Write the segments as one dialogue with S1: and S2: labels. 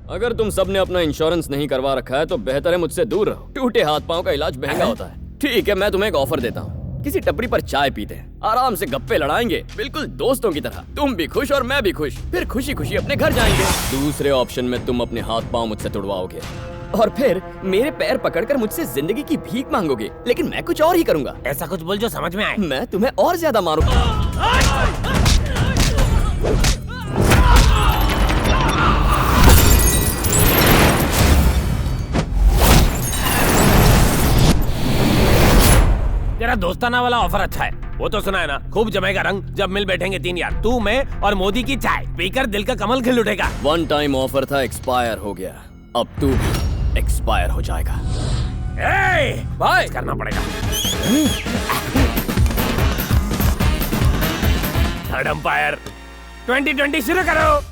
S1: अगर तुम सबने अपना इंश्योरेंस नहीं करवा रखा है तो बेहतर है मुझसे दूर रहो। टूटे हाथ पांव का इलाज महंगा होता है। ठीक है, मैं तुम्हें एक ऑफर देता हूँ। किसी टपरी पर चाय पीते हैं, आराम से गप्पे लड़ाएंगे, बिल्कुल दोस्तों की तरह। तुम भी खुश और मैं भी खुश, फिर खुशी खुशी अपने घर जाएंगे। दूसरे ऑप्शन में तुम अपने हाथ पांव मुझसे तुड़वाओगे और फिर मेरे पैर पकड़कर मुझसे जिंदगी की भीख मांगोगे, लेकिन मैं कुछ और ही करूंगा।
S2: ऐसा कुछ बोल जो समझ में आए।
S1: मैं तुम्हें और ज्यादा मारूंगा।
S2: तेरा दोस्ताना वाला ऑफर अच्छा है, वो तो सुना है ना। खूब जमेगा रंग जब मिल बैठेंगे 3 यार, तू मैं और मोदी की चाय पीकर दिल का कमल खिल उठेगा।
S1: वन टाइम ऑफर था, एक्सपायर हो गया। अब तू भी एक्सपायर हो जाएगा।
S2: भाई करना पड़ेगा। थर्ड अंपायर 2020 शुरू करो।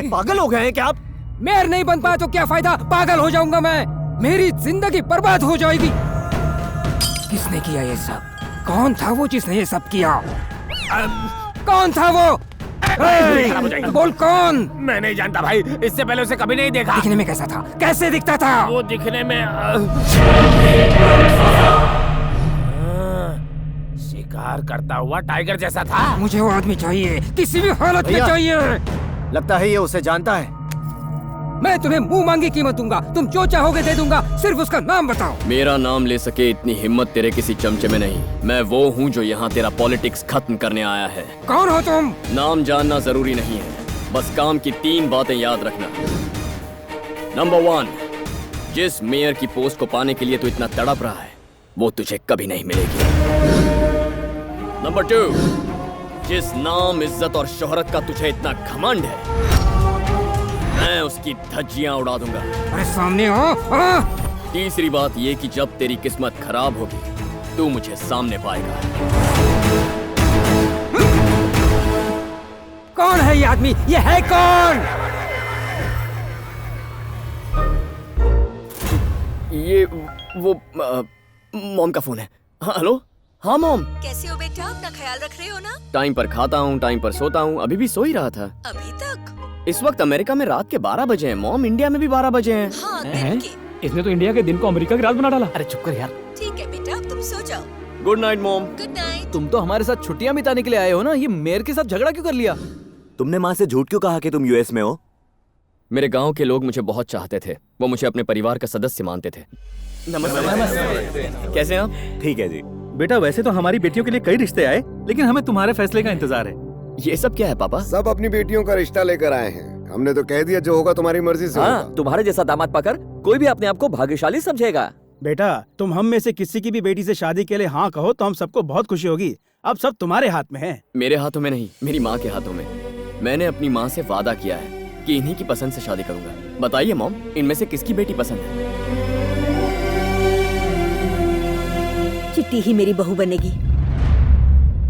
S3: पागल हो गए हैं क्या आप?
S4: मेयर नहीं बन पाया तो क्या फायदा, पागल हो जाऊंगा मैं। मेरी जिंदगी बर्बाद हो जाएगी। किसने किया ये सब? कौन था वो जिसने ये सब किया? कौन था वो? बोल कौन?
S2: मैं नहीं जानता भाई, इससे पहले उसे कभी नहीं देखा।
S4: दिखने में कैसा था? कैसे दिखता था?
S2: वो दिखने में शिकार करता हुआ टाइगर जैसा था।
S4: मुझे वो आदमी चाहिए, किसी भी हालत में चाहिए।
S3: लगता है ये उसे जानता है।
S4: मैं तुम्हें मुंह मांगी कीमत दूंगा, तुम जो चाहोगे दे दूंगा, सिर्फ उसका नाम बताओ।
S1: मेरा नाम ले सके इतनी हिम्मत तेरे किसी चमचे में नहीं। मैं वो हूँ जो यहाँ तेरा पॉलिटिक्स खत्म करने आया है।
S4: कौन हो तुम?
S1: नाम जानना जरूरी नहीं है, बस काम की 3 बातें याद रखना। नंबर 1, जिस मेयर की पोस्ट को पाने के लिए तू इतना तड़प रहा है वो तुझे कभी नहीं मिलेगी। नंबर 2, जिस नाम, इज्जत और शोहरत का तुझे इतना घमंड है, मैं उसकी धज्जियां उड़ा दूंगा।
S4: अरे सामने हो।
S1: तीसरी बात ये कि जब तेरी किस्मत खराब होगी तू मुझे सामने पाएगा।
S4: कौन है ये आदमी? ये है कौन?
S1: ये वो मॉम का फोन है। हाँ, हेलो। हाँ मॉम।
S5: कैसे हो बेटा? अपना ख्याल रख रहे हो ना?
S1: टाइम पर खाता हूँ, टाइम पर सोता हूँ। अभी भी सो ही रहा था।
S5: अभी तक?
S1: इस वक्त अमेरिका में रात के 12 बजे हैं मॉम, इंडिया में भी 12 बजे हैं।
S5: हाँ, दिन के।
S6: इसने तो इंडिया के दिन को अमेरिका की रात बना डाला।
S3: अरे चुप कर यार।
S5: ठीक है बेटा, अब तुम सो जाओ।
S1: Good night mom.
S5: Good night.
S7: तुम तो हमारे साथ छुट्टियां बिताने के लिए आए हो ना, ये मेयर के साथ झगड़ा क्यों कर लिया?
S8: तुमने माँ से झूठ क्यों कहा कि तुम यूएस में हो?
S1: मेरे गांव के लोग मुझे बहुत चाहते थे, वो मुझे अपने परिवार का सदस्य मानते थे। नमस्ते। कैसे हैं आप?
S8: ठीक है जी।
S6: बेटा वैसे तो हमारी बेटियों के लिए कई रिश्ते आए, लेकिन हमें तुम्हारे फैसले का इंतजार है।
S1: ये सब क्या है पापा?
S9: सब अपनी बेटियों का रिश्ता लेकर आए हैं। हमने तो कह दिया जो होगा तुम्हारी मर्जी से होगा।
S7: तुम्हारे जैसा दामाद पाकर कोई भी अपने आप को भाग्यशाली समझेगा।
S6: बेटा तुम हम में से किसी की भी बेटी से शादी के लिए हाँ कहो तो हम सबको बहुत खुशी होगी। अब सब तुम्हारे हाथ में है।
S1: मेरे हाथों में नहीं, मेरी माँ के हाथों में। मैंने अपनी माँ से वादा किया है कि इन्हीं की पसंद से शादी करूंगा। बताइए मॉम, इनमें से किसकी बेटी पसंद है?
S5: चिट्टी ही मेरी बहू बनेगी।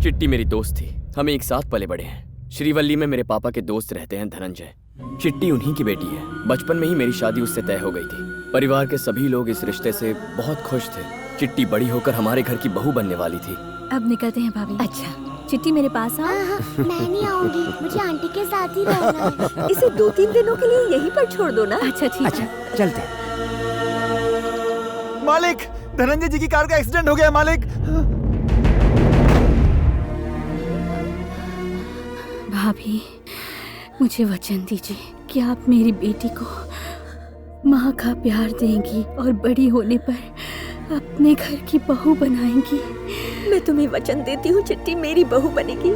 S1: चिट्टी मेरी दोस्त थी, हम एक साथ पले बड़े हैं। श्रीवल्ली में मेरे पापा के दोस्त रहते हैं धनंजय। चिट्टी उन्हीं की बेटी है। बचपन में ही मेरी शादी उससे तय हो गई थी। परिवार के सभी लोग इस रिश्ते से बहुत खुश थे। चिट्टी बड़ी होकर हमारे घर की बहू बनने वाली थी।
S10: अब निकलते हैं भाभी।
S5: अच्छा,
S10: चिट्टी मेरे पास आओ।
S11: मैं नहीं आऊंगी, मुझे आंटी के साथ ही रहना है।
S5: इसे 2-3 दिनों के लिए यहीं पर छोड़ दो ना।
S10: अच्छा ठीक है।
S4: चलते।
S7: मालिक, धनंजय जी की कार का एक्सीडेंट हो गया मालिक।
S10: भाभी मुझे वचन दीजिए कि आप मेरी बेटी को माँ का प्यार देंगी और बड़ी होने पर अपने घर की बहू बनाएंगी।
S5: मैं तुम्हें वचन देती हूँ चिट्टी मेरी बहू बनेगी।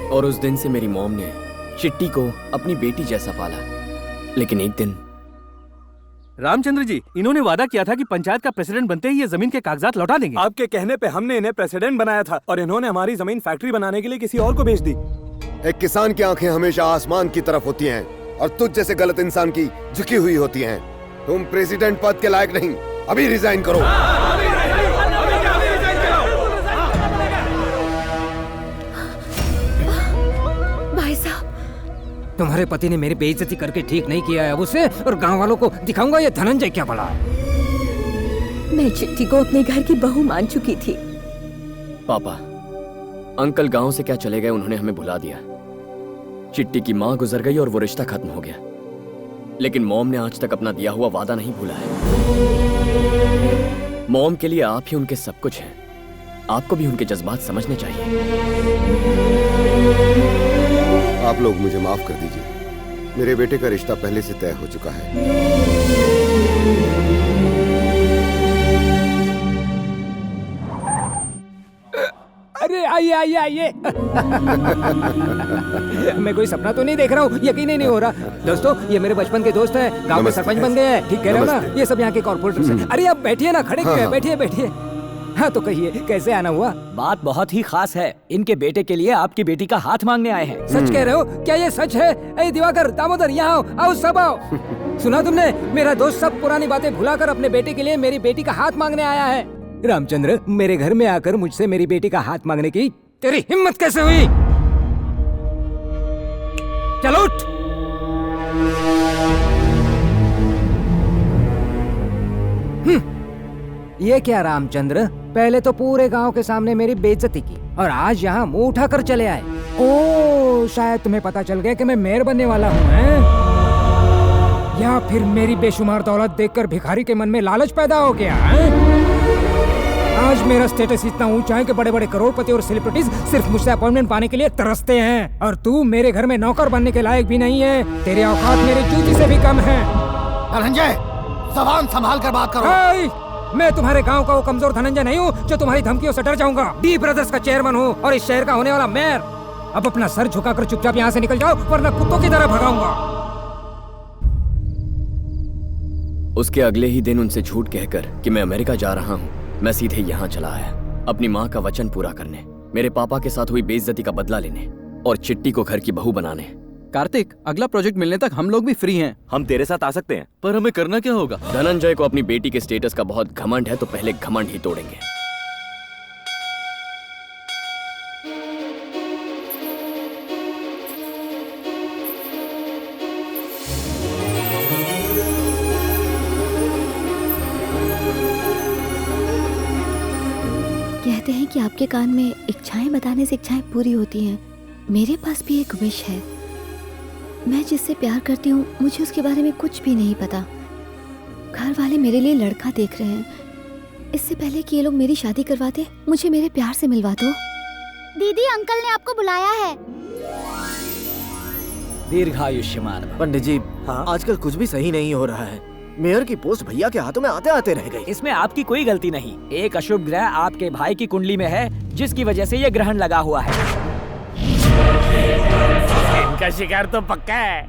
S1: और उस दिन से मेरी मॉम ने चिट्टी को अपनी बेटी जैसा पाला। लेकिन एक दिन
S7: रामचंद्र जी, इन्होंने वादा किया था कि पंचायत का प्रेसिडेंट बनते ही ये जमीन के कागजात लौटा देंगे।
S3: आपके कहने पे हमने इन्हें प्रेसिडेंट बनाया था और इन्होंने हमारी जमीन फैक्ट्री बनाने के लिए किसी और को बेच दी।
S9: एक किसान की आंखें हमेशा आसमान की तरफ होती हैं और तुझ जैसे गलत इंसान की झुकी हुई होती हैं। तुम प्रेसिडेंट पद के लायक नहीं, अभी रिजाइन करो।
S5: भाई साहब,
S4: तुम्हारे पति ने मेरी बेइज्जती करके ठीक नहीं किया है अब उसे, और गांव वालों को दिखाऊंगा ये धनंजय क्या बड़ा है।
S5: मैं चिट्टी को अपने घर की बहू मान चुकी थी।
S1: पापा, अंकल गांव से क्या चले गए, उन्होंने हमें भुला दिया। चिट्टी की माँ गुजर गई और वो रिश्ता खत्म हो गया। लेकिन मॉम ने आज तक अपना दिया हुआ वादा नहीं भूला है। मॉम के लिए आप ही उनके सब कुछ हैं। आपको भी उनके जज्बात समझने चाहिए।
S9: आप लोग मुझे माफ कर दीजिए, मेरे बेटे का रिश्ता पहले से तय हो चुका है।
S4: अरे आइए आइए आइए। मैं कोई सपना तो नहीं देख रहा हूँ, यकीन ही नहीं हो रहा। दोस्तों, ये मेरे बचपन के दोस्त हैं, गांव में सरपंच बन गए हैं। ठीक कह रहे हो ना? ये सब यहाँ के कॉर्पोरेटर्स हैं। अरे आप बैठिए ना, खड़े क्यों हैं? बैठिए बैठिए। हाँ तो कहिए, कैसे आना हुआ?
S7: बात बहुत ही खास है। इनके बेटे के लिए आपकी बेटी का हाथ मांगने आए हैं।
S4: सच कह रहे हो? क्या ये सच है? ए दिवाकर, दामोदर, यहाँ आओ, आओ सब आओ। सुना तुमने? मेरा दोस्त सब पुरानी बातें भुलाकर अपने बेटे के लिए मेरी बेटी का हाथ मांगने आया है। रामचंद्र, मेरे घर में आकर मुझसे मेरी बेटी का हाथ मांगने की तेरी हिम्मत कैसे हुई? चलो उठ। ये क्या रामचंद्र, पहले तो पूरे गांव के सामने मेरी बेइज्जती की और आज यहाँ मुंह उठाकर चले आए। ओ, शायद तुम्हें पता चल गया कि मैं मेयर बनने वाला हूँ, हैं? या फिर मेरी बेशुमार दौलत देखकर भिखारी के मन में लालच पैदा हो गया है? आज मेरा स्टेटस इतना ऊंचा है कि बड़े बड़े करोड़पति और सेलिब्रिटीज सिर्फ मुझसे अपॉइंटमेंट पाने के लिए तरसते हैं, और तू मेरे घर में नौकर बनने के लायक भी नहीं है। तेरे औकात मेरी जूती से भी कम है।
S3: धनंजय, जबान संभाल कर बात करो।
S4: मैं तुम्हारे गांव का वो कमजोर धनंजय नहीं हूँ जो तुम्हारी धमकियों से डर जाऊंगा। डी ब्रदर्स का चेयरमैन हूँ और इस शहर का होने वाला मेयर। अब अपना सर झुकाकर चुपचाप यहाँ से निकल जाओ, वरना कुत्तों की तरह भगाऊंगा।
S1: उसके अगले ही दिन उनसे झूठ कहकर कि मैं अमेरिका जा रहा हूँ, मैं सीधे यहाँ चला आया, अपनी माँ का वचन पूरा करने, मेरे पापा के साथ हुई बेइज्जती का बदला लेने और चिट्टी को घर की बहू बनाने।
S7: कार्तिक, अगला प्रोजेक्ट मिलने तक हम लोग भी फ्री हैं।
S8: हम तेरे साथ आ सकते हैं,
S7: पर हमें करना क्या होगा?
S1: धनंजय को अपनी बेटी के स्टेटस का बहुत घमंड है, तो पहले घमंड ही तोड़ेंगे।
S11: कहते हैं कि आपके कान में इच्छाएं बताने से इच्छाएं पूरी होती हैं। मेरे पास भी एक विश है। मैं जिससे प्यार करती हूँ, मुझे उसके बारे में कुछ भी नहीं पता। घर वाले मेरे लिए लड़का देख रहे हैं। इससे पहले कि ये लोग मेरी शादी करवाते, मुझे मेरे प्यार से मिलवा दो।
S10: दीदी, अंकल ने आपको बुलाया है।
S7: दीर्घायुष्यमान।
S3: पंडित जी, आजकल कुछ भी सही नहीं हो रहा है। मेयर की पोस्ट भैया के हाथों में आते आते रह गई।
S7: इसमें आपकी कोई गलती नहीं। एक अशुभ ग्रह आपके भाई की कुंडली में है, जिसकी वजह से ये ग्रहण लगा हुआ है।
S2: इनका शिकार तो पक्का है।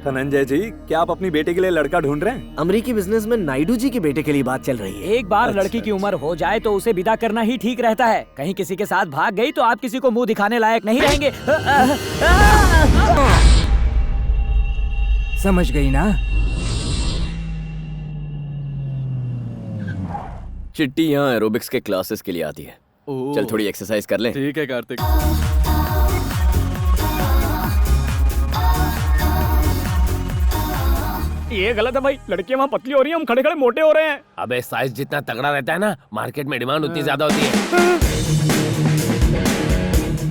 S3: धनंजय जी, क्या आप अपनी बेटे के लिए लड़का ढूंढ रहे हैं? अमेरिकी बिजनेसमैन नायडू जी के बेटे के लिए बात चल रही है।
S7: एक बार लड़की की उम्र हो जाए तो उसे विदा करना ही ठीक रहता है। कहीं किसी के साथ भाग गई तो आप किसी को मुंह दिखाने लायक नहीं रहेंगे।
S4: समझ गई ना?
S1: चिट्टी यहाँ एरोबिक्स के क्लासेस के लिए आती है। चल थोड़ी एक्सरसाइज कर ले।
S7: ठीक है कार्तिक।
S2: ये गलत है भाई, लड़कियां वहाँ पतली हो रही हैं, हम खड़े खड़े मोटे हो रहे हैं। अबे साइज जितना तगड़ा रहता है ना, मार्केट में डिमांड उतनी ज्यादा होती है।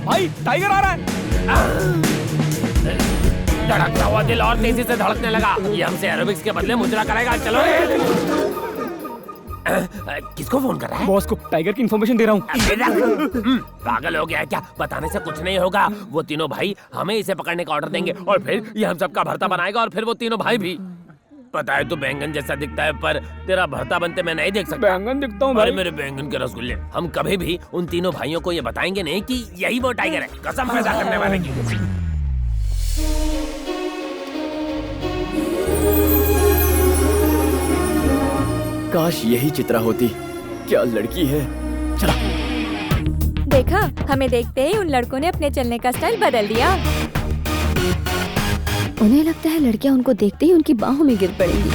S2: भाई टाइगर आ रहा है। धड़कता हुआ दिल और तेजी से धड़कने लगा। ये हमसे एरोबिक्स के बदले मुजरा करेगा। चलो किसको फोन कर रहा है?
S4: बॉस को टाइगर की इन्फॉर्मेशन दे रहा हूँ।
S2: पागल हो गया है क्या? बताने से कुछ नहीं होगा। वो तीनों भाई हमें इसे पकड़ने का ऑर्डर देंगे और फिर ये हम सबका भरता बनाएगा और फिर वो तीनों भाई भी। पता है तू बैंगन जैसा दिखता है पर तेरा भरता बनते मैं नहीं देख सकता।
S4: बैंगन दिखता हूँ
S2: अरे
S4: भाई।
S2: मेरे बैंगन के रसगुल्ले। हम कभी भी उन तीनों भाइयों को ये बताएंगे नहीं कि यही वो टाइगर है, कसम पैदा करने वाले की।
S1: काश यही चित्रा होती। क्या लड़की है। चला।
S5: देखा, हमें देखते ही उन लड़कों ने अपने चलने का स्टाइल बदल दिया।
S11: उन्हें लगता है लड़कियां उनको देखते ही उनकी बाहों में गिर पड़ेंगी।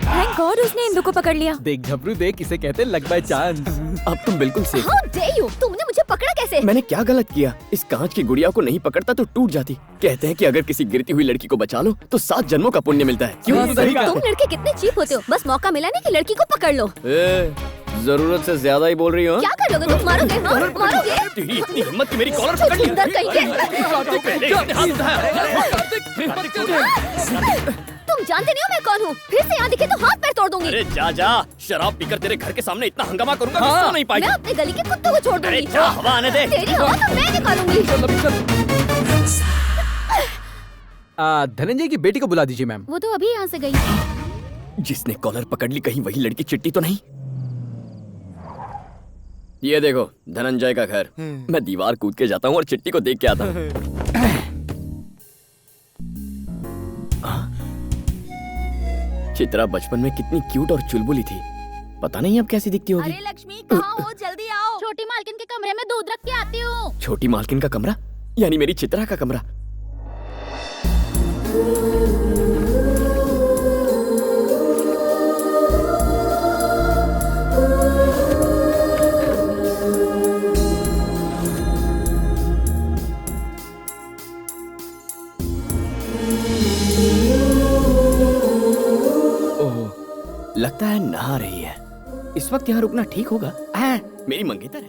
S5: थैंक गॉड उसने इंदु को पकड़ लिया।
S3: देख झबरू देख, इसे कहते लक बाय चांस।
S1: अब तुम बिल्कुल सेफ।
S11: How dare you? तुमने मुझे पकड़ा कैसे?
S1: मैंने क्या गलत किया? इस कांच की गुड़िया को नहीं पकड़ता तो टूट जाती। कहते हैं कि अगर किसी गिरती हुई लड़की को बचा लो तो 7 जन्मों का पुण्य मिलता है। क्यों?
S3: सही कहा।
S11: तुम लड़के कितने चीप होते हो। बस मौका मिला नहीं कि लड़की को पकड़ लो।
S1: जरूरत से ज्यादा ही बोल रही हो।
S11: क्या कर लोगे तुम? मारोगे? हाँ? मारोगे?
S1: तेरी इतनी हिम्मत कि मेरी कॉलर पकड़ ली।
S11: सुंदर कहीं तुम जानते नहीं हो मैं कौन हूँ। फिर से यहाँ दिखे तो हाथ पैर तोड़ दूंगी।
S1: अरे जा जा, शराब पीकर तेरे घर के सामने इतना हंगामा करूंगा कि सो नहीं पाएगी।
S11: मैं अपने गली के कुत्तों को छोड़
S1: अरे
S11: दूंगी।
S1: जा, हवा आने दे।
S11: तेरी हवा तो मैं निकालूंगी।
S3: धनंजय की बेटी को बुला दीजिए मैम।
S11: वो तो अभी यहाँ से गई।
S1: जिसने कॉलर पकड़ ली कहीं वही लड़की चिट्टी तो नहीं। ये देखो धनंजय का घर। मैं दीवार कूद के जाता हूँ और चिट्टी को देख के आता हूँ। चित्रा बचपन में कितनी क्यूट और चुलबुली थी। पता नहीं अब कैसी दिखती होगी।
S10: अरे लक्ष्मी कहाँ हो? जल्दी आओ। छोटी मालकिन के कमरे में दूध रख के आती हूँ।
S1: छोटी मालकिन का कमरा यानी मेरी चित्रा का कमरा। लगता है नहा रही है। इस वक्त यहाँ रुकना ठीक होगा। मेरी मंगेतर है।